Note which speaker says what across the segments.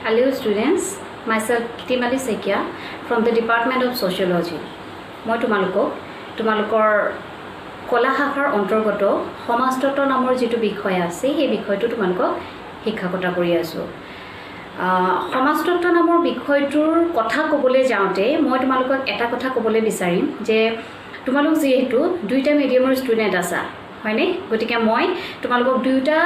Speaker 1: Hello students, myself Kitimali Sekia from the Department of Sociology. মই তোমালোকৰ কলা শাখাৰ অন্তৰ্গত সমাজতত্ত্ব নামৰ যেটো বিষয় আছে সেই বিষয়টো তোমালোকক শিক্ষাকতা কৰি আছো। সমাজতত্ত্ব নামৰ বিষয়টোৰ কথা ক'বলৈ যাওঁতে মই তোমালোকক এটা কথা ক'বলৈ বিচাৰিম যে তোমালোক যেহেতু দুইটা মিডিয়ামৰ ষ্টুডেন্ট আছা হয়নে গতিকে মই তোমালোকক দুইটা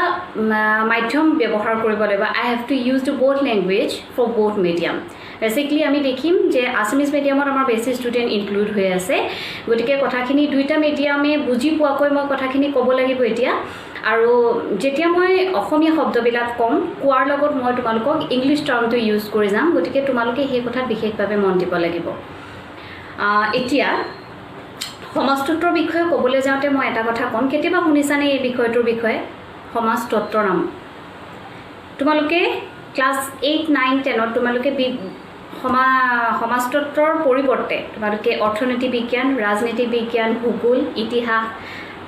Speaker 1: মাধ্যম ব্যৱহাৰ কৰিব লাগিব I have to use the both language for both medium basically আমি দেখিম যে আসামিজ মিডিয়ামত আমাৰ বেছি ষ্টুডেন্ট ইনক্লুড হৈ আছে গতিকে কথাখিনি দুইটা মিডিয়ামে বুজি পোৱাকৈ মই কথাখিনি ক'ব লাগিব এতিয়া আৰু যেতিয়া মই অসমীয়া শব্দবিলাক কম কোৱাৰ লগত মই তোমালোকক ইংলিশ টাৰ্মটো ইউজ কৰি যাম গতিকে তোমালোকে সেই কথাত বিশেষভাৱে মন দিব লাগিব এতিয়া সমাজতত্ত্বৰ বিষয়ে ক'বলৈ যাওঁতে মই এটা কথা ক'ম কেতিয়াবা শুনিছানে এই বিষয়টোৰ বিষয়ে সমাজতত্ত্বৰ নাম তোমালোকে ক্লাছ 8 9 10 তোমালোকে সমাজতত্ত্বৰ পৰিৱৰ্তে তোমালোকে অৰ্থনীতি বিজ্ঞান ৰাজনীতি বিজ্ঞান ভূগোল ইতিহাস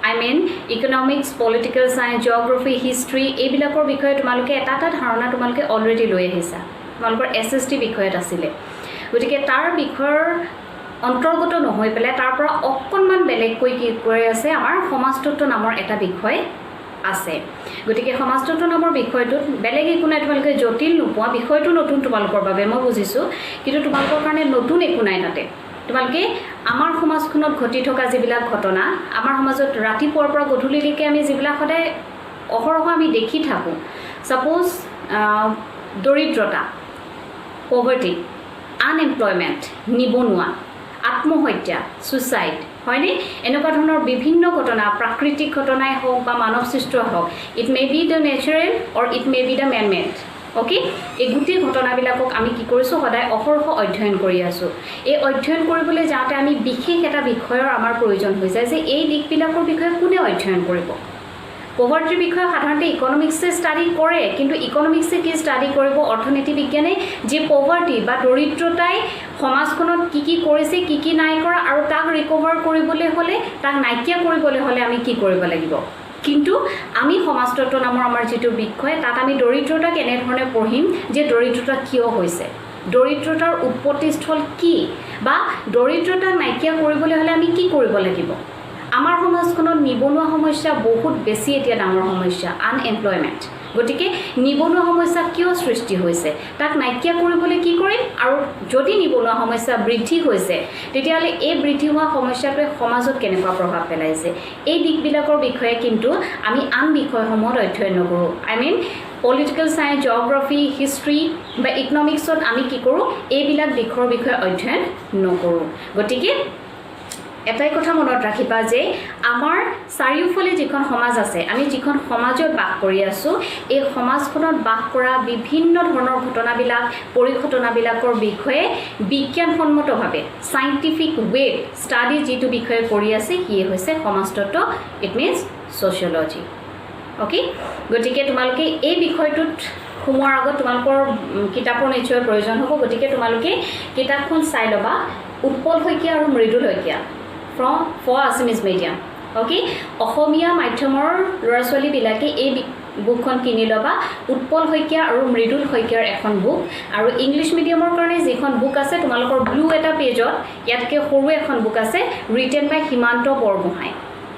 Speaker 1: I mean economics political science geography history এইবিলাকৰ বিষয়ে তোমালোকে এটা ধাৰণা তোমালোকে অলৰেডি লৈ আহিছা তোমালোকৰ SST বিষয়ত আছিল গতিকে তাৰ বিষয়ৰ অন্তৰ্গত নহয় পেলে তাৰ পৰা অকনমান বেলেগকৈ কি কৰি আছে আমাৰ সমাজতত্ত্ব নামৰ এটা বিষয় আছে গতিকে সমাজতত্ত্ব নামৰ বিষয়টোত বেলেগ একো নাই তোমালোকে জটিল নোপোৱা বিষয়টো নতুন তোমালোকৰ বাবে মই বুজিছো কিন্তু তোমালোকৰ কাৰণে নতুন একো নাই তাতে তোমালোকে আমাৰ সমাজখনত ঘটি থকা যিবিলাক ঘটনা আমাৰ সমাজত ৰাতিপুৱাৰ পৰা গধূলিলৈকে আমি যিবিলাক সদায় অহৰহ আমি দেখি থাকো সাপোজ দৰিদ্ৰতা পভাৰ্টি আনএমপ্লয়মেন্ট নিবনুৱা আত্মহত্যা সুইসাইড হয়নে এনেকুৱা ধৰণৰ বিভিন্ন ঘটনা প্ৰাকৃতিক ঘটনাই হোক বা মানৱ সৃষ্ট হোক it may be the natural or it may be the man made okay এই গুটি ঘটনাবিলাকক আমি কি কৰিছো সদায় অহৰহ অধ্যয়ন কৰি আছো এই অধ্যয়ন কৰিবলৈ যাওঁতে আমি বিশেষ এটা বিষয়ৰ আমাৰ প্ৰয়োজন হৈ যায় যে এই দিকবিলাকৰ বিষয়ে কোনে অধ্যয়ন কৰিব পভাৰ্টিৰ বিষয়ে সাধাৰণতে ইকনমিক্সে ষ্টাডি কৰে কিন্তু ইকনমিক্সে কি ষ্টাডি কৰিব অৰ্থনীতি বিজ্ঞানে যে পভাৰ্টি বা দৰিদ্ৰতাই সমাজখনত কি কৰিছে কি নাই কৰা আৰু তাক ৰিকভাৰ কৰিবলৈ হলে তাক নাইকিয়া কৰিবলৈ হলে আমি কি কৰিব লাগিব কিন্তু আমি সমাজতত্ত্ব নামৰ আমাৰ যেটো বিষয় তাত আমি দৰিদ্ৰতা কেনে ধৰণে পঢ়িম যে দৰিদ্ৰতা কিয় হৈছে দৰিদ্ৰতাৰ উৎপত্তিস্থল কি বা দৰিদ্ৰতা নাইকিয়া কৰিবলৈ হলে আমি কি কৰিব লাগিব আমাৰ সমাজখনত নিবনুৱা সমস্যা বহুত বেছি এতিয়া ডাঙৰ সমস্যা আনএমপ্লয়মেন্ট গতিকে নিবনুৱা সমস্যা কিয় সৃষ্টি হৈছে তাক নাইকিয়া কৰিবলৈ কি কৰিম আৰু যদি নিবনুৱা সমস্যা বৃদ্ধি হৈছে তেতিয়ালে এই বৃদ্ধি হোৱা সমস্যাটোৱে সমাজত কেনেকুৱা প্ৰভাৱ পেলাইছে এই দিকবিলাকৰ বিষয়ে কিন্তু আমি আন বিষয়সমূহত অধ্যয়ন নকৰো I mean political science geography history বা ইকনমিক্সত আমি কি কৰো এইবিলাক দিশৰ বিষয়ে অধ্যয়ন নকৰো গতিকে এটাই কথা মনত ৰাখিবা যে আমাৰ চাৰিওফালে যিখন সমাজ আছে আমি যিখন সমাজত বাস কৰি আছো এই সমাজখনত বাস কৰা বিভিন্ন ধৰণৰ ঘটনাবিলাক পৰিঘটনাবিলাকৰ বিষয়ে বিজ্ঞানসন্মতভাৱে সাইন্টিফিক ওয়ে ষ্টাডি যেটো বিষয়ে কৰি আছে হিয়ে হৈছে সমাজতত্ত্ব ইট মিন্স সোশিয়োলজি ওকে গতিকে তোমালোকে এই বিষয়টোত সোমোৱাৰ আগত তোমালোকৰ কিতাপৰ নিশ্চয় প্ৰয়োজন হ'ব গতিকে তোমালোকে কিতাপখন চাই লবা উৎপল শইকীয়া আৰু Mridul Saikia for Assamese medium okay অসমীয়া মাধ্যমৰ ল'ৰা-ছোৱালী বিলাকে এই বুকখন কিনি লবা উৎপল শইকীয়া আৰু মৃদুল শইকীয়াৰ এখন বুক আৰু ইংলিশ মিডিয়ামৰ কাৰণে যিখন বুক আছে তোমালোকৰ ব্লু এটা পেজত ইয়াতকে সৰু এখন বুক আছে ৰিটেন বাই হিমান্ত বৰগোহাঁই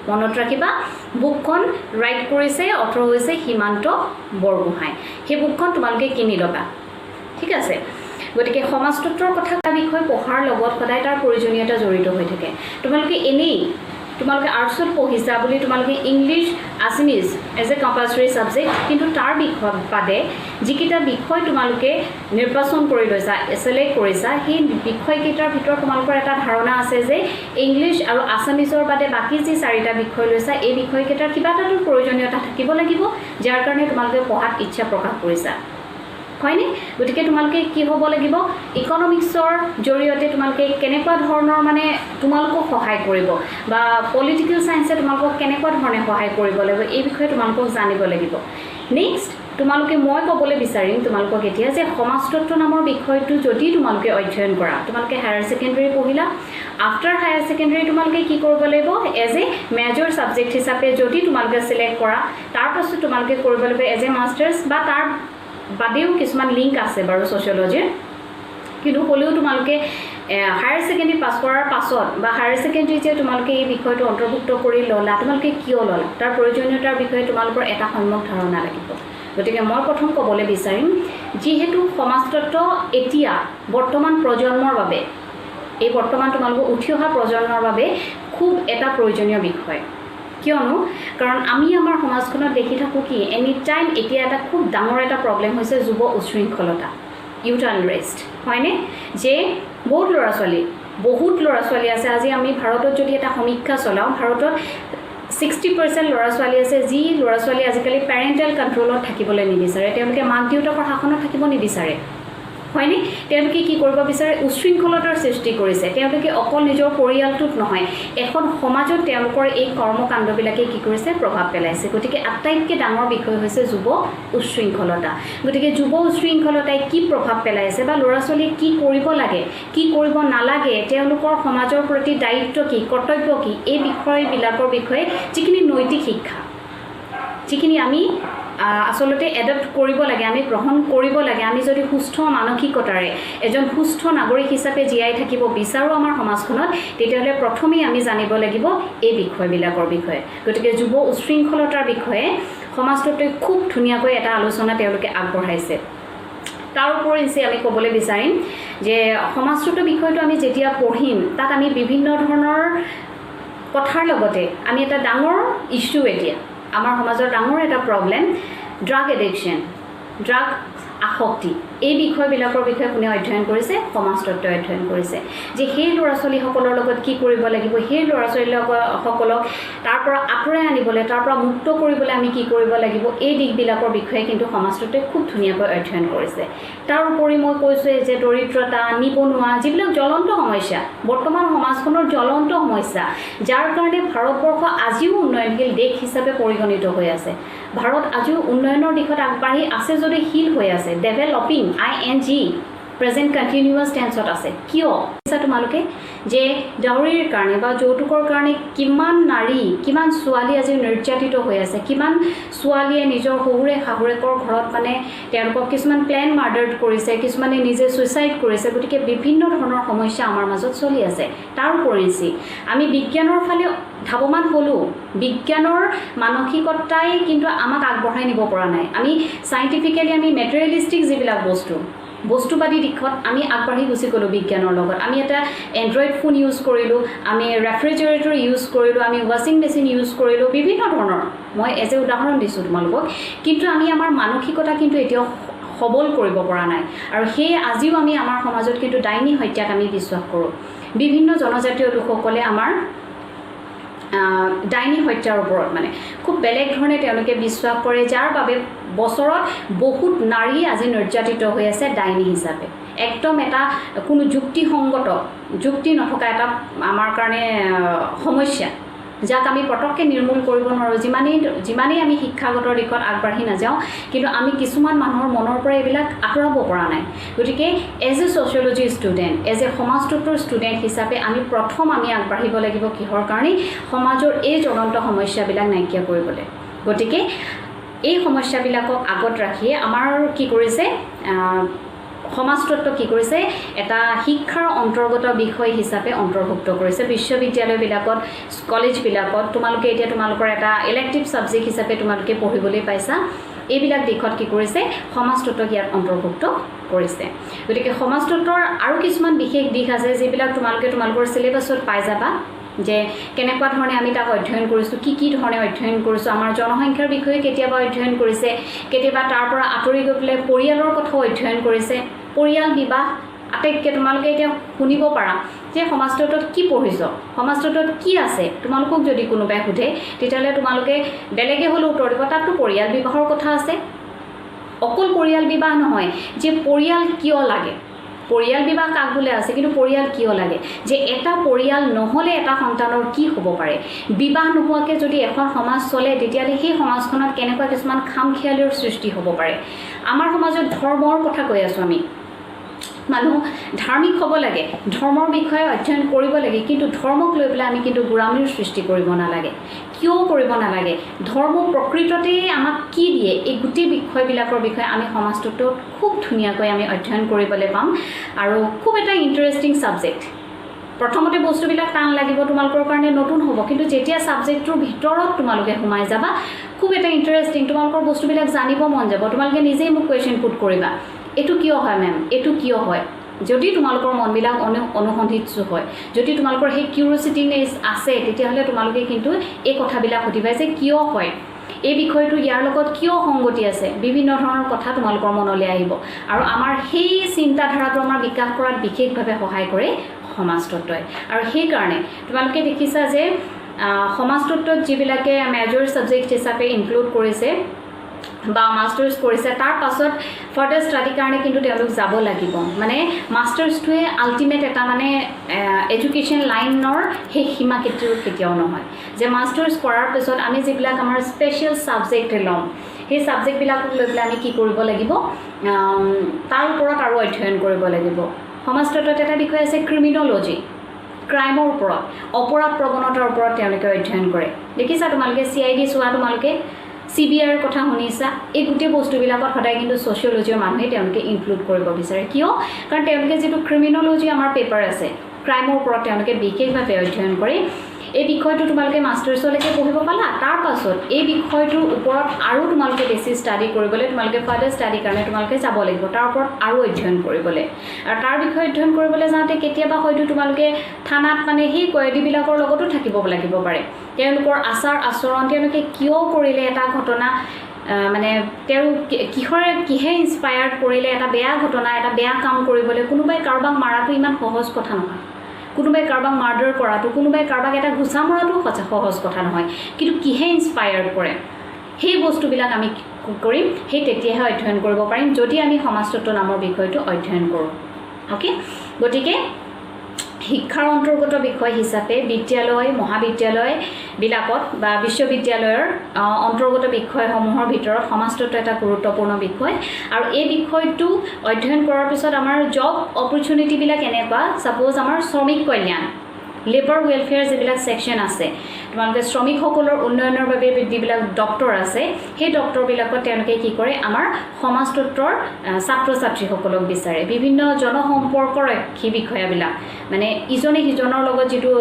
Speaker 1: মনত ৰাখিবা বুকখন ৰাইট কৰিছে অথৰ হৈছে হিমান্ত বৰগোহাঁই সেই বুকখন তোমালোকে কিনি লবা ঠিক আছে গতিকে সমাজতত্ত্বৰ কথা বিষয় পঢ়াৰ লগত সদায় তাৰ প্ৰয়োজনীয়তা জড়িত হৈ থাকে তোমালোকে এনেই তোমালোকে আৰ্টছত পঢ়িছা বুলি তোমালোকে English Assamese as a compulsory subject কিন্তু তাৰ বিষয় বাদে যিকিটা বিষয় তোমালোকে নিৰ্বাচন কৰি লৈছা সিলেক্ট কৰিছা সেই বিষয়কেইটাৰ ভিতৰত তোমালোকৰ এটা ধাৰণা আছে যে ইংলিশ আৰু আসামিজৰ বাদে বাকি যি চাৰিটা বিষয় লৈছা এই বিষয়কেইটাৰ কিবা এটা প্ৰয়োজনীয়তা থাকিব লাগিব যাৰ কাৰণে তোমালোকে পঢ়াত ইচ্ছা প্ৰকাশ কৰিছা হয়নে গতিকে তোমালোকে কি হ'ব লাগিব ইকনমিক্সৰ জৰিয়তে তোমালোকে কেনেকুৱা ধৰণৰ মানে তোমালোকক সহায় কৰিব বা পলিটিক্যাল সায়েন্সে তোমালোকক কেনেকুৱা ধৰণে সহায় কৰিব লাগিব এই বিষয়ে তোমালোকক জানিব লাগিব নেক্সট তোমালোকে মই ক'বলৈ বিচাৰিম তোমালোকক এতিয়া যে সমাজতত্ত্ব নামৰ বিষয়টো যদি তোমালোকে অধ্যয়ন কৰা তোমালোকে হায়াৰ সেকেন্ডাৰী পঢ়িলা আফটাৰ হায়াৰ সেকেন্ডাৰী তোমালোকে কি কৰিব লাগিব এজ এ মেজৰ সাবজেক্ট হিচাপে যদি তোমালোকে সিলেক্ট কৰা তাৰ পাছত তোমালোকে কৰিব লাগিব এজ এ মাষ্টাৰ্স বা তাৰ বাদেও কিছুমান লিংক আছে বাৰু ছ'চিয়লজিৰ কিন্তু হ'লেও তোমালোকে হায়াৰ ছেকেণ্ডেৰী পাছ কৰাৰ পাছত বা হায়াৰ ছেকেণ্ডেৰী যে তোমালোকে এই বিষয়টো অন্তৰ্ভুক্ত কৰি ল'লা তোমালোকে কিয় ল'লা তাৰ প্ৰয়োজনীয়তাৰ বিষয়ে তোমালোকৰ এটা সম্যক ধাৰণা লাগিব গতিকে মই প্ৰথম ক'বলৈ বিচাৰিম যিহেতু সমাজতত্ত্ব এতিয়া বৰ্তমান প্ৰজন্মৰ বাবে এই বৰ্তমান তোমালোকৰ উঠি অহা প্ৰজন্মৰ বাবে খুব এটা প্ৰয়োজনীয় বিষয় কিয়নো কাৰণ আমি আমাৰ সমাজখনত দেখি থাকোঁ কি এনি টাইম এতিয়া এটা খুব ডাঙৰ এটা প্ৰব্লেম হৈছে যুৱ উশৃংখলতা ইউথ আনৰেষ্ট হয়নে যে বহুত ল'ৰা ছোৱালী আছে আজি আমি ভাৰতত যদি এটা সমীক্ষা চলাওঁ ভাৰতত 60% ল'ৰা ছোৱালী আছে যি ল'ৰা ছোৱালী আজিকালি পেৰেণ্টেল কণ্ট্ৰলত থাকিবলৈ নিবিচাৰে তেওঁলোকে মাক দেউতাকৰ শাসনত থাকিব নিবিচাৰে হয়নে তেওঁলোকে কি কৰিব বিচাৰে উশৃংখলতাৰ সৃষ্টি কৰিছে তেওঁলোকে অকল নিজৰ পৰিয়ালটোত নহয় এখন সমাজত তেওঁলোকৰ এই কৰ্মকাণ্ডবিলাকে কি কৰিছে প্ৰভাৱ পেলাইছে গতিকে আটাইতকৈ ডাঙৰ বিষয় হৈছে যুৱ উশৃংখলতা গতিকে যুৱ উশৃংখলতাই কি প্ৰভাৱ পেলাইছে বা ল'ৰা ছোৱালীয়ে কি কৰিব লাগে কি কৰিব নালাগে তেওঁলোকৰ সমাজৰ প্ৰতি দায়িত্ব কি কৰ্তব্য কি এই বিষয়বিলাকৰ বিষয়ে যিখিনি নৈতিক শিক্ষা যিখিনি আমি আসলতে এডপ্ট কৰিব লাগে আমি গ্ৰহণ কৰিব লাগে আমি যদি সুস্থ মানসিকতাৰে এজন সুস্থ নাগৰিক হিচাপে জীয়াই থাকিব বিচাৰোঁ আমাৰ সমাজখনত তেতিয়াহ'লে প্ৰথমেই আমি জানিব লাগিব এই বিষয়বিলাকৰ বিষয়ে গতিকে যুৱ উশৃংখলতাৰ বিষয়ে সমাজতত্ত্বই খুব ধুনীয়াকৈ এটা আলোচনা তেওঁলোকে আগবঢ়াইছে তাৰ উপৰি আমি ক'বলৈ বিচাৰিম যে সমাজতত্ত্ব বিষয়টো আমি যেতিয়া পঢ়িম তাত আমি বিভিন্ন ধৰণৰ কথাৰ লগতে আমি এটা ডাঙৰ ইছ্যু এতিয়া আমাৰ সমাজৰ ডাঙৰ এটা প্ৰব্লেম ড্ৰাগ এডিকশ্যন ড্ৰাগ আসক্তি এই বিষয়বিলাকৰ বিষয়ে কোনে অধ্যয়ন কৰিছে সমাজতত্ত্বই অধ্যয়ন কৰিছে যে সেই ল'ৰা ছোৱালীসকলৰ লগত কি কৰিব লাগিব সেই ল'ৰা ছোৱালীসকলক তাৰ পৰা আঁতৰাই আনিবলৈ তাৰ পৰা মুক্ত কৰিবলৈ আমি কি কৰিব লাগিব এই দিশবিলাকৰ বিষয়ে কিন্তু সমাজতত্ত্বই খুব ধুনীয়াকৈ অধ্যয়ন কৰিছে তাৰ উপৰি মই কৈছোঁ যে দৰিদ্ৰতা নিবনুৱা যিবিলাক জ্বলন্ত সমস্যা বৰ্তমান সমাজখনৰ জ্বলন্ত সমস্যা যাৰ কাৰণে ভাৰতবৰ্ষ আজিও উন্নয়নশীল দেশ হিচাপে পৰিগণিত হৈ আছে ভাৰত আজিও উন্নয়নৰ দিশত আগবাঢ়ি আছে যদি শীল হৈ আছে ডেভেলপিং ING প্ৰেজেণ্ট কণ্টিনিউৱাছ টেন্সত আছে কিয় তোমালোকে যে ডাউৰীৰ কাৰণে বা যৌতুকৰ কাৰণে কিমান নাৰী কিমান ছোৱালী আজি নিৰ্যাতিত হৈ আছে কিমান ছোৱালীয়ে নিজৰ শাহুৰেকৰ ঘৰত মানে তেওঁলোকক কিছুমান প্লেন মাৰ্ডাৰ কৰিছে কিছুমানে নিজে ছুইচাইড কৰিছে গতিকে বিভিন্ন ধৰণৰ সমস্যা আমাৰ মাজত চলি আছে তাৰ উপৰি আমি বিজ্ঞানৰ ফালে ধাৱমান হ'লোঁ বিজ্ঞানৰ মানসিকতাই কিন্তু আমাক আগবঢ়াই নিব পৰা নাই আমি চাইণ্টিফিকেলি আমি মেটেৰিয়েলিষ্টিক যিবিলাক বস্তুবাদী দিশত আমি আগবাঢ়ি গুচি গ'লোঁ বিজ্ঞানৰ লগত আমি এটা এণ্ড্ৰইড ফোন ইউজ কৰিলোঁ আমি ৰেফ্ৰিজাৰেটৰ ইউজ কৰিলোঁ আমি ৱাশ্বিং মেচিন ইউজ কৰিলোঁ বিভিন্ন ধৰণৰ মই এজ এ উদাহৰণ দিছোঁ তোমালোকক কিন্তু আমি আমাৰ মানসিকতা কিন্তু এতিয়াও সবল কৰিব পৰা নাই আৰু সেয়ে আজিও আমি আমাৰ সমাজত কিন্তু ডাইনী হত্যাক আমি বিশ্বাস কৰোঁ বিভিন্ন জনজাতীয় লোকসকলে আমাৰ ডাইনী হত্যাৰ ওপৰত মানে খুব বেলেগ ধৰণে তেওঁলোকে বিশ্বাস কৰে যাৰ বাবে বছৰত বহুত নাৰী আজি নিৰ্যাতিত হৈ আছে ডাইনী হিচাপে একদম এটা কোনো যুক্তি নথকা এটা আমাৰ কাৰণে সমস্যা যাক আমি পটককৈ নিৰ্মূল কৰিব নোৱাৰোঁ যিমানেই আমি শিক্ষাগত দিশত আগবাঢ়ি নাযাওঁ কিন্তু আমি কিছুমান মানুহৰ মনৰ পৰা এইবিলাক আঁতৰাব পৰা নাই গতিকে as a sociology student as a সমাজতত্ত্বৰ ষ্টুডেণ্ট হিচাপে আমি আগবাঢ়িব লাগিব কিহৰ কাৰণে সমাজৰ এই জ্বলন্ত সমস্যাবিলাক নাইকিয়া কৰিবলৈ গতিকে এই সমস্যাবিলাকক আগত ৰাখিয়ে আমাৰ কি কৰিছে সমাজতত্ত্ব কি কৰিছে এটা শিক্ষাৰ অন্তৰ্গত বিষয় হিচাপে অন্তৰ্ভুক্ত কৰিছে বিশ্ববিদ্যালয়বিলাকত কলেজবিলাকত তোমালোকে এতিয়া তোমালোকৰ এটা ইলেক্টিভ ছাবজেক্ট হিচাপে তোমালোকে পঢ়িবলৈ পাইছা এইবিলাক দিশত কি কৰিছে সমাজতত্ত্বক ইয়াত অন্তৰ্ভুক্ত কৰিছে গতিকে সমাজতত্ত্বৰ আৰু কিছুমান বিশেষ দিশ আছে যিবিলাক তোমালোকৰ চিলেবাছত পাই যাবা যে কেনেকুৱা ধৰণে আমি তাক অধ্যয়ন কৰিছোঁ কি ধৰণে অধ্যয়ন কৰিছোঁ আমাৰ জনসংখ্যাৰ বিষয়ে কেতিয়াবা অধ্যয়ন কৰিছে কেতিয়াবা তাৰ পৰা আঁতৰি গৈ পেলাই পৰিয়ালৰ কথাও অধ্যয়ন কৰিছে পৰিয়াল বিবাহ আটাইতকৈ তোমালোকে এতিয়া শুনিব পাৰা যে সমাজতত্ত্বত কি পঢ়িছ সমাজতত্ত্বত কি আছে তোমালোকক যদি কোনোবাই সোধে তেতিয়াহ'লে তোমালোকে বেলেগে হ'লেও উত্তৰ দিব তাততো পৰিয়াল বিবাহৰ কথা আছে অকল পৰিয়াল বিবাহ নহয় যে পৰিয়াল কিয় লাগে পৰিয়াল বিবাহ কাক বোলে আছে কিন্তু পৰিয়াল কিয় লাগে যে এটা পৰিয়াল নহ'লে এটা সন্তানৰ কি হ'ব পাৰে বিবাহ নোহোৱাকৈ যদি এখন সমাজ চলে তেতিয়াহ'লে সেই সমাজখনত কেনেকুৱা কিছুমান খামখেয়ালিৰ সৃষ্টি হ'ব পাৰে আমাৰ সমাজত ধৰ্মৰ কথা কৈ আছোঁ আমি মানুহ ধাৰ্মিক হ'ব লাগে ধৰ্মৰ বিষয়ে অধ্যয়ন কৰিব লাগে কিন্তু ধৰ্মক লৈ পেলাই আমি কিন্তু গোড়ামীৰ সৃষ্টি কৰিব নালাগে কিয় কৰিব নালাগে ধৰ্ম প্ৰকৃততে আমাক কি দিয়ে এই গোটেই বিষয়বিলাকৰ বিষয়ে আমি সমাজতত্ত্বত খুব ধুনীয়াকৈ আমি অধ্যয়ন কৰিবলৈ পাম আৰু খুব এটা ইণ্টাৰেষ্টিং ছাবজেক্ট প্ৰথমতে বস্তুবিলাক টান লাগিব তোমালোকৰ কাৰণে নতুন হ'ব কিন্তু যেতিয়া ছাবজেক্টটোৰ ভিতৰত তোমালোকে সোমাই যাবা খুব এটা ইণ্টাৰেষ্টিং তোমালোকৰ বস্তুবিলাক জানিব মন যাব তোমালোকে নিজেই মোক কুৱেশ্যন পুট কৰিবা এইটো কিয় হয় মেম এইটো কিয় হয় যদি তোমালোকৰ মনবিলাক অনুসন্ধিৎসু হয় যদি তোমালোকৰ সেই কিউৰিঅচিটিনেছ আছে তেতিয়াহ'লে তোমালোকে কিন্তু এই কথাবিলাক সুধিবা যে কিয় হয় এই বিষয়টো ইয়াৰ লগত কিয় সংগতি আছে বিভিন্ন ধৰণৰ কথা তোমালোকৰ মনলৈ আহিব আৰু আমাৰ সেই চিন্তাধাৰাটো আমাৰ বিকাশ কৰাত বিশেষভাৱে সহায় কৰে সমাজতত্ত্বই আৰু সেইকাৰণে তোমালোকে দেখিছা যে সমাজতত্ত্বত যিবিলাকে মেজৰ ছাবজেক্ট হিচাপে ইনক্লুড কৰিছে বা মাষ্টাৰ্ছ কৰিছে তাৰ পাছত ফাৰ্ডাৰ ষ্টাডিৰ কাৰণে কিন্তু তেওঁলোক যাব লাগিব মানে মাষ্টাৰ্ছটোৱে আল্টিমেট এটা মানে এডুকেশ্যন লাইনৰ সেই সীমা কেতিয়াও নহয় যে মাষ্টাৰ্ছ কৰাৰ পিছত আমি যিবিলাক আমাৰ স্পেচিয়েল ছাবজেক্ট ল'ম সেই ছাবজেক্টবিলাকক লৈ পেলাই আমি কি কৰিব লাগিব তাৰ ওপৰত আৰু অধ্যয়ন কৰিব লাগিব সমাজতত্ত্বত এটা বিষয় আছে ক্ৰিমিনলজি ক্ৰাইমৰ ওপৰত অপৰাধ প্ৰৱণতাৰ ওপৰত তেওঁলোকে অধ্যয়ন কৰে দেখিছা তোমালোকে CID চোৱা তোমালোকে CBIৰ কথা শুনিছা এই গোটেই বস্তুবিলাকত সদায় কিন্তু ছ'চিয়লজিৰ মানুহে তেওঁলোকে ইনক্লুড কৰিব বিচাৰে কিয় কাৰণ তেওঁলোকে যিটো ক্ৰিমিনলজি আমাৰ পেপাৰ আছে ক্ৰাইমৰ ওপৰত তেওঁলোকে বিশেষভাৱে অধ্যয়ন কৰে এই বিষয়টো তোমালোকে মাষ্টাৰ্ছলৈকে পঢ়িব পালা তাৰ পাছত এই বিষয়টোৰ ওপৰত আৰু তোমালোকে বেছি ষ্টাডি কৰিবলৈ তোমালোকে ফাৰ্ডাৰ ষ্টাডিৰ কাৰণে তোমালোকে যাব লাগিব তাৰ ওপৰত আৰু অধ্যয়ন কৰিবলৈ আৰু তাৰ বিষয়ে অধ্যয়ন কৰিবলৈ যাওঁতে কেতিয়াবা হয়তো তোমালোকে থানাত মানে সেই কয়দীবিলাকৰ লগতো থাকিব লাগিব পাৰে তেওঁলোকৰ আচাৰ আচৰণ তেওঁলোকে কিয় কৰিলে এটা ঘটনা মানে তেওঁ কিহে ইনস্পায়াৰ্ড কৰিলে এটা বেয়া ঘটনা এটা বেয়া কাম কৰিবলৈ কোনোবাই কাৰোবাক মাৰাটো ইমান সহজ কথা নহয় কোনোবাই কাৰোবাক মাৰ্ডাৰ কৰাটো কোনোবাই কাৰোবাক এটা ঘুচা মৰাটো সহজ কথা নহয় কিন্তু কিহে ইনস্পায়াৰ্ড কৰে সেই বস্তুবিলাক আমি কৰিম সেই তেতিয়াহে অধ্যয়ন কৰিব পাৰিম যদি আমি সমাজতত্ত্ব নামৰ বিষয়টো অধ্যয়ন কৰোঁ অ'কে গতিকে শিক্ষাৰ অন্তৰ্গত বিষয় হিচাপে বিদ্যালয় মহাবিদ্যালয়বিলাকত বা বিশ্ববিদ্যালয়ৰ অন্তৰ্গত বিষয়সমূহৰ ভিতৰত সমাজতত্ত্ব এটা গুৰুত্বপূৰ্ণ বিষয় আৰু এই বিষয়টো অধ্যয়ন কৰাৰ পিছত আমাৰ জব অপৰচুনিটিবিলাক এনেকুৱা ছাপ'জ আমাৰ শ্ৰমিক কল্যাণ লেবাৰ ৱেলফেয়াৰ যিবিলাক ছেকশ্যন আছে তোমালোকে শ্ৰমিকসকলৰ উন্নয়নৰ বাবে যিবিলাক ডক্টৰ আছে সেই ডক্টৰবিলাকত তেওঁলোকে কি কৰে আমাৰ সমাজতত্ত্বৰ ছাত্ৰ ছাত্ৰীসকলক বিচাৰে বিভিন্ন জনসম্পৰ্কৰক্ষী বিষয়াবিলাক মানে ইজনে সিজনৰ লগত যিটো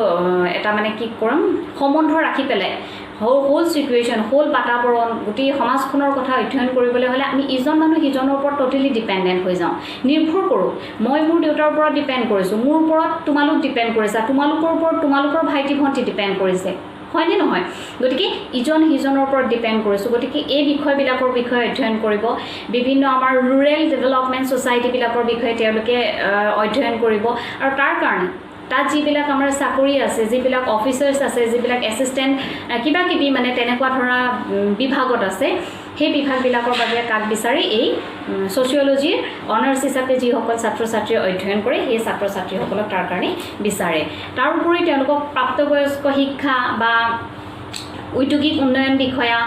Speaker 1: এটা মানে কি কৰিম সম্বন্ধ ৰাখি পেলাই হোল চিটুৱেশ্যন হোল বাতাবৰণ গোটেই সমাজখনৰ কথা অধ্যয়ন কৰিবলৈ হ'লে আমি ইজন মানুহ সিজনৰ ওপৰত ট'টেলি ডিপেণ্ডেণ্ট হৈ যাওঁ নিৰ্ভৰ কৰোঁ মই মোৰ দেউতাৰ ওপৰত ডিপেণ্ড কৰিছোঁ মোৰ ওপৰত তোমালোক ডিপেণ্ড কৰিছা তোমালোকৰ ওপৰত তোমালোকৰ ভাইটি ভণ্টি ডিপেণ্ড কৰিছে হয়নে নহয় গতিকে ইজন সিজনৰ ওপৰত ডিপেণ্ড কৰিছোঁ গতিকে এই বিষয়বিলাকৰ বিষয়ে অধ্যয়ন কৰিব বিভিন্ন আমাৰ ৰুৰেল ডেভেলপমেণ্ট ছ'চাইটিবিলাকৰ বিষয়ে তেওঁলোকে অধ্যয়ন কৰিব আৰু তাৰ কাৰণে তাত যিবিলাক আমাৰ চাকৰি আছে যিবিলাক অফিচাৰ্ছ আছে যিবিলাক এছিষ্টেণ্ট কিবা কিবি মানে তেনেকুৱা ধৰা বিভাগত আছে সেই বিভাগবিলাকৰ বাবে কাক বিচাৰি এই ছ'চিয়লজিৰ অনাৰ্ছ হিচাপে যিসকল ছাত্ৰ ছাত্ৰীয়ে অধ্যয়ন কৰে সেই ছাত্ৰ ছাত্ৰীসকলক তাৰ কাৰণে বিচাৰে তাৰোপৰি তেওঁলোকক প্ৰাপ্তবয়স্ক শিক্ষা বা ঔদ্যোগিক উন্নয়ন বিষয়া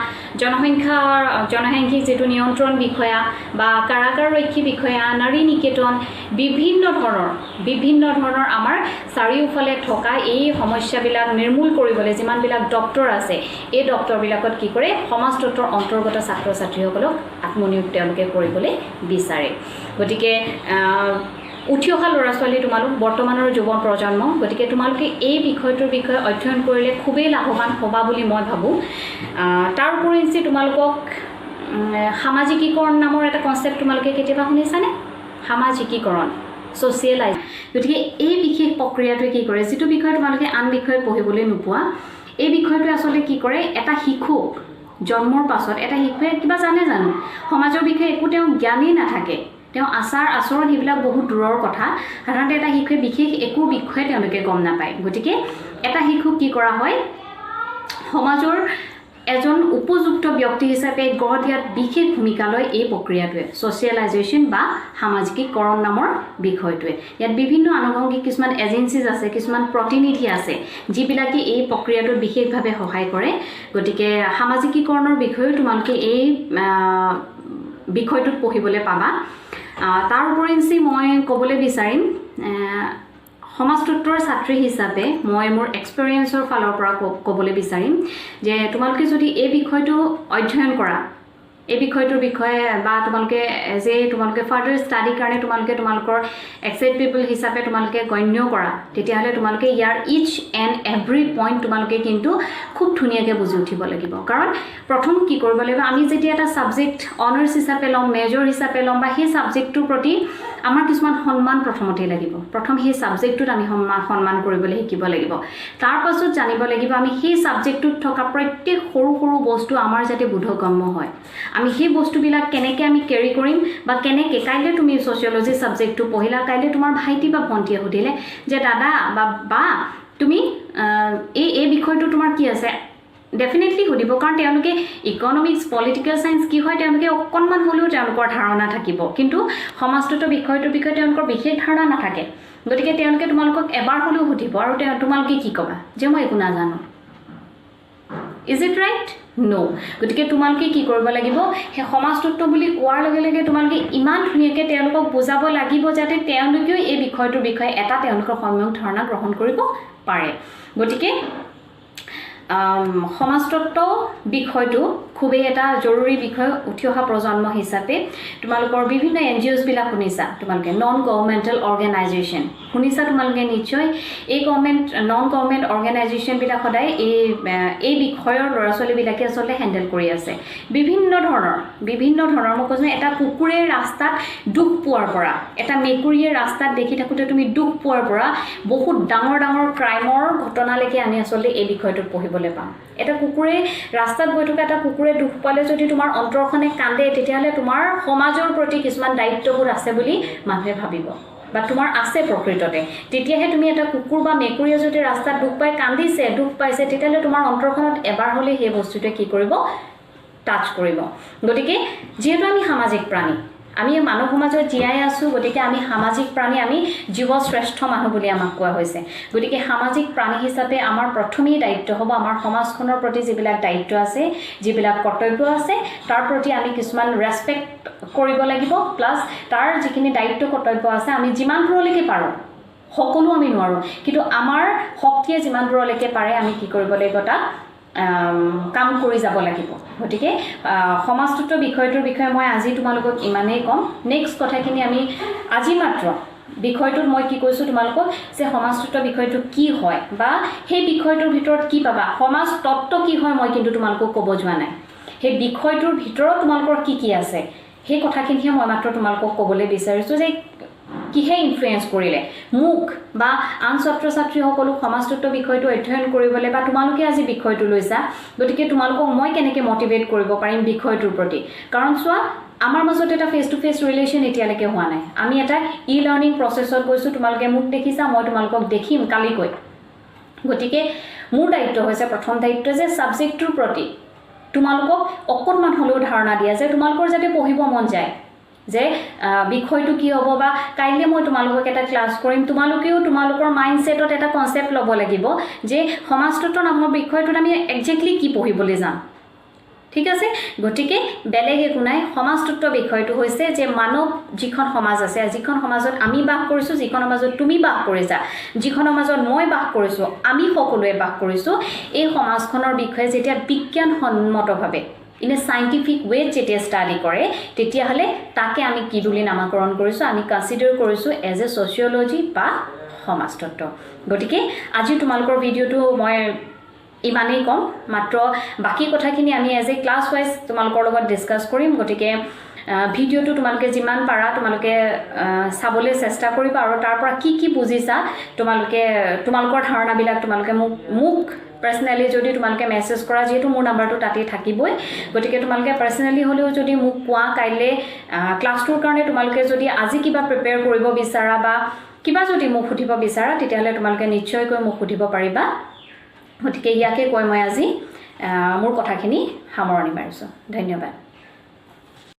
Speaker 1: জনসাংখ্যিক যিটো নিয়ন্ত্ৰণ বিষয়া বা কাৰাগাৰৰক্ষী বিষয়া নাৰী নিকেতন বিভিন্ন ধৰণৰ আমাৰ চাৰিওফালে থকা এই সমস্যাবিলাক নিৰ্মূল কৰিবলৈ যিমানবিলাক ডক্টৰ আছে এই ডক্টৰবিলাকত কি কৰে সমাজতত্ত্বৰ অন্তৰ্গত ছাত্ৰ ছাত্ৰীসকলক আত্মনিয়োগ তেওঁলোকে কৰিবলৈ বিচাৰে গতিকে উঠি অহা ল'ৰা ছোৱালী তোমালোক বৰ্তমানৰ যুৱ প্ৰজন্ম গতিকে তোমালোকে এই বিষয়টোৰ বিষয়ে অধ্যয়ন কৰিলে খুবেই লাভৱান হ'বা বুলি মই ভাবোঁ তাৰ উপৰিঞ্চি তোমালোকক সামাজিকীকৰণ নামৰ এটা কনচেপ্ট তোমালোকে কেতিয়াবা শুনিছানে সামাজিকীকৰণ ছ'চিয়েলাইজ গতিকে এই বিশেষ প্ৰক্ৰিয়াটোৱে কি কৰে যিটো বিষয়ে তোমালোকে আন বিষয়ে পঢ়িবলৈ নোপোৱা এই বিষয়টোৱে আচলতে কি কৰে এটা শিশুক জন্মৰ পাছত এটা শিশুৱে কিবা জানো সমাজৰ বিষয়ে একো তেওঁ জ্ঞানেই নাথাকে তেওঁ আচাৰ আচৰণ সেইবিলাক বহুত দূৰৰ কথা সাধাৰণতে এটা শিশুৱে বিশেষ একো বিষয়ে তেওঁলোকে গম নাপায় গতিকে এটা শিশুক কি কৰা হয় সমাজৰ এজন উপযুক্ত ব্যক্তি হিচাপে গঢ় দিয়াত বিশেষ ভূমিকা লয় এই প্ৰক্ৰিয়াটোৱে ছ'চিয়েলাইজেশ্যন বা সামাজিকীকৰণ নামৰ বিষয়টোৱে ইয়াত বিভিন্ন আনুষংগিক কিছুমান এজেঞ্চিজ আছে কিছুমান প্ৰতিনিধি আছে যিবিলাকে এই প্ৰক্ৰিয়াটোত বিশেষভাৱে সহায় কৰে গতিকে সামাজিকীকৰণৰ বিষয়েও তোমালোকে এই বিষয়টোত পঢ়িবলৈ পাবা তাৰ উপৰিঞ্চি মই ক'বলৈ বিচাৰিম সমাজতত্বৰ ছাত্ৰী হিচাপে মই মোৰ এক্সপেৰিয়েন্সৰ ফালৰ পৰা ক'বলৈ বিচাৰিম যে তোমালোকে যদি এই বিষয়টো অধ্যয়ন কৰা এই বিষয়টোৰ বিষয়ে বা তোমালোকে যে তোমালোকে ফাৰ্দাৰ ষ্টাডি কাৰণে তোমালোকৰ এক্সেপ্টেবল হিচাপে তোমালোকে গণ্য কৰা তেতিয়াহ'লে তোমালোকে ইয়াৰ ইচ এণ্ড এভৰি পইণ্ট তোমালোকে কিন্তু খুব ধুনীয়াকৈ বুজি উঠিব লাগিব কাৰণ প্ৰথম কি কৰিব লাগিব আমি যেতিয়া এটা ছাবজেক্ট অনাৰ্ছ হিচাপে ল'ম মেজৰ হিচাপে ল'ম বা সেই ছাবজেক্টটোৰ প্ৰতি আমাৰ কিছুমান সন্মান প্ৰথমতেই লাগিব প্ৰথম সেই ছাবজেক্টটোত আমি সন্মান কৰিবলৈ শিকিব লাগিব তাৰ পাছত জানিব লাগিব আমি সেই ছাবজেক্টটোত থকা প্ৰত্যেক সৰু সৰু বস্তু আমাৰ যাতে বোধগম্য হয় আমি সেই বস্তুবিলাক কেনেকৈ আমি কেৰি কৰিম বা কেনেকৈ কাইলৈ তুমি ছ'চিয়লজি ছাবজেক্টটো পঢ়িলা কাইলৈ তোমাৰ ভাইটি বা ভণ্টিয়ে সুধিলে যে দাদা বা তুমি এই বিষয়টো তোমাৰ কি আছে ডেফিনেটলি সুধিব কাৰণ তেওঁলোকে ইকনমিক্স পলিটিকেল চায়েন্স কি হয় তেওঁলোকে অকণমান হ'লেও তেওঁলোকৰ ধাৰণা থাকিব কিন্তু সমাজতত্ব বিষয়টোৰ বিষয়ে তেওঁলোকৰ বিশেষ ধাৰণা নাথাকে গতিকে তেওঁলোকে তোমালোকক এবাৰ হ'লেও সুধিব আৰু তোমালোকে কি ক'বা যে মই একো নাজানো ইজ ইট ৰাইট নো গতিকে তোমালোকে কি কৰিব লাগিব সেই সমাজতত্ব বুলি কোৱাৰ লগে লগে তোমালোকে ইমান ধুনীয়াকৈ তেওঁলোকক বুজাব লাগিব যাতে তেওঁলোকেও এই বিষয়টোৰ বিষয়ে এটা তেওঁলোকৰ সম্যক ধাৰণা গ্ৰহণ কৰিব পাৰে গতিকে সমাজতত্ব বিষয়টো খুবেই এটা জৰুৰী বিষয় উঠি অহা প্ৰজন্ম হিচাপে তোমালোকৰ বিভিন্ন NGOsবিলাক শুনিছা তোমালোকে নন গভৰ্ণমেণ্টেল অৰ্গেনাইজেশ্যন শুনিছা তোমালোকে নিশ্চয় এই নন গভৰ্ণমেণ্ট অৰ্গেনাইজেশ্যনবিলাক সদায় এই বিষয়ৰ ল'ৰা ছোৱালীবিলাকে আচলতে হেণ্ডেল কৰি আছে বিভিন্ন ধৰণৰ মই কৈছোঁ এটা কুকুৰে ৰাস্তাত দুখ পোৱাৰ পৰা এটা মেকুৰীয়ে ৰাস্তাত দেখি থাকোঁতে তুমি দুখ পোৱাৰ পৰা বহুত ডাঙৰ ক্ৰাইমৰ ঘটনালৈকে আমি আচলতে এই বিষয়টোত পঢ়িবলৈ পাম এটা কুকুৰে ৰাস্তাত গৈ থকা এটা কুকুৰে দুখ পালে যদি তোমাৰ অন্তৰখনে কান্দে তেতিয়াহ'লে তোমাৰ সমাজৰ প্ৰতি কিছুমান দায়িত্ববোধ আছে বুলি মানুহে ভাবিব বা তোমাৰ আছে প্ৰকৃততে তেতিয়াহে তুমি এটা কুকুৰ বা মেকুৰীয়ে যদি ৰাস্তাত দুখ পাইছে তেতিয়াহ'লে তোমাৰ অন্তৰখনত এবাৰ হ'লে সেই বস্তুটোৱে কি কৰিব টাচ কৰিব গতিকে যিহেতু আমি সামাজিক প্ৰাণী আমি মানৱ সমাজত জীয়াই আছোঁ গতিকে আমি সামাজিক প্ৰাণী আমি জীৱশ্ৰেষ্ঠ মানুহ বুলি আমাক কোৱা হৈছে গতিকে সামাজিক প্ৰাণী হিচাপে আমাৰ প্ৰথমেই দায়িত্ব হ'ব আমাৰ সমাজখনৰ প্ৰতি যিবিলাক দায়িত্ব আছে যিবিলাক কৰ্তব্য আছে তাৰ প্ৰতি আমি কিছুমান ৰেছপেক্ট কৰিব লাগিব প্লাছ তাৰ যিখিনি দায়িত্ব কৰ্তব্য আছে আমি যিমান দূৰলৈকে পাৰোঁ সকলো আমি নোৱাৰোঁ কিন্তু আমাৰ শক্তিয়ে যিমান দূৰলৈকে পাৰে আমি কি কৰিব লাগিব তাক কাম কৰি যাব লাগিব গতিকে সমাজতত্ব বিষয়টোৰ বিষয়ে মই আজি তোমালোকক ইমানেই ক'ম নেক্সট কথাখিনি আমি আজি মাত্ৰ বিষয়টোত মই কি কৈছোঁ তোমালোকক যে সমাজতত্ব বিষয়টো কি হয় বা সেই বিষয়টোৰ ভিতৰত কি পাবা সমাজতত্ব কি হয় মই কিন্তু তোমালোকক ক'ব যোৱা নাই সেই বিষয়টোৰ ভিতৰত তোমালোকৰ কি আছে সেই কথাখিনিহে মই মাত্ৰ তোমালোকক ক'বলৈ বিচাৰিছোঁ যে কিহে ইনফ্লুয়েন্স কৰিলে মোক বা আন ছাত্ৰ ছাত্ৰীসকলক সমাজতত্ব বিষয়টো অধ্যয়ন কৰিবলৈ বা তোমালোকে আজি বিষয়টো লৈছা গতিকে তোমালোকক মই কেনেকৈ মটিভেট কৰিব পাৰিম বিষয়টোৰ প্ৰতি কাৰণ চোৱা আমাৰ মাজত এটা ফেচ টু ফেচ ৰিলেশ্যন এতিয়ালৈকে হোৱা নাই আমি এটা লাৰ্ণিং প্ৰচেছত গৈছোঁ তোমালোকে মোক দেখিছা মই তোমালোকক দেখিম কালিকৈ গতিকে মোৰ দায়িত্ব হৈছে প্ৰথম দায়িত্ব যে ছাবজেক্টটোৰ প্ৰতি তোমালোকক অকণমান হ'লেও ধাৰণা দিয়া যে তোমালোকৰ যাতে পঢ়িব মন যায় যে বিষয়টো কি হ'ব বা কাইলৈ মই তোমালোকক এটা ক্লাছ কৰিম তোমালোকেও তোমালোকৰ মাইণ্ডছেটত এটা কনচেপ্ট ল'ব লাগিব যে সমাজতত্ব নামৰ বিষয়টোত আমি একজেক্টলি কি পঢ়িবলৈ যাম ঠিক আছে গতিকে বেলেগ একো নাই সমাজতত্ব বিষয়টো হৈছে যে মানৱ যিখন সমাজ আছে যিখন সমাজত আমি বাস কৰিছোঁ যিখন সমাজত তুমি বাস কৰিছা যিখন সমাজত মই বাস কৰিছোঁ আমি সকলোৱে বাস কৰিছোঁ এই সমাজখনৰ বিষয়ে যেতিয়া বিজ্ঞানসন্মতভাৱে ইন এ সাইণ্টিফিক ৱেত যেতিয়া ষ্টাডি কৰে তেতিয়াহ'লে তাকে আমি কি বুলি নামাকৰণ কৰিছোঁ আমি কনচিডাৰ কৰিছোঁ এজ এ ছ'চিয়লজি বা সমাজতত্ব গতিকে আজি তোমালোকৰ ভিডিঅ'টো মই ইমানেই ক'ম মাত্ৰ বাকী কথাখিনি আমি এজ এ ক্লাছ ৱাইজ তোমালোকৰ লগত ডিছকাছ কৰিম গতিকে ভিডিঅ'টো তোমালোকে যিমান পাৰা তোমালোকে চাবলৈ চেষ্টা কৰিবা আৰু তাৰ পৰা কি বুজিছা তোমালোকৰ ধাৰণাবিলাক তোমালোকে মোক পাৰ্চনেলি যদি তোমালোকে মেছেজ কৰা যিহেতু মোৰ নাম্বাৰটো তাতেই থাকিবই গতিকে তোমালোকে পাৰ্চনেলি হ'লেও যদি মোক কোৱা কাইলৈ ক্লাছটোৰ কাৰণে তোমালোকে যদি আজি কিবা প্ৰিপেয়াৰ কৰিব বিচাৰা বা কিবা যদি মোক সুধিব বিচাৰা তেতিয়াহ'লে তোমালোকে নিশ্চয়কৈ মোক সুধিব পাৰিবা গতিকে ইয়াকে কৈ মই আজি মোৰ কথাখিনি সামৰণি মাৰিছোঁ ধন্যবাদ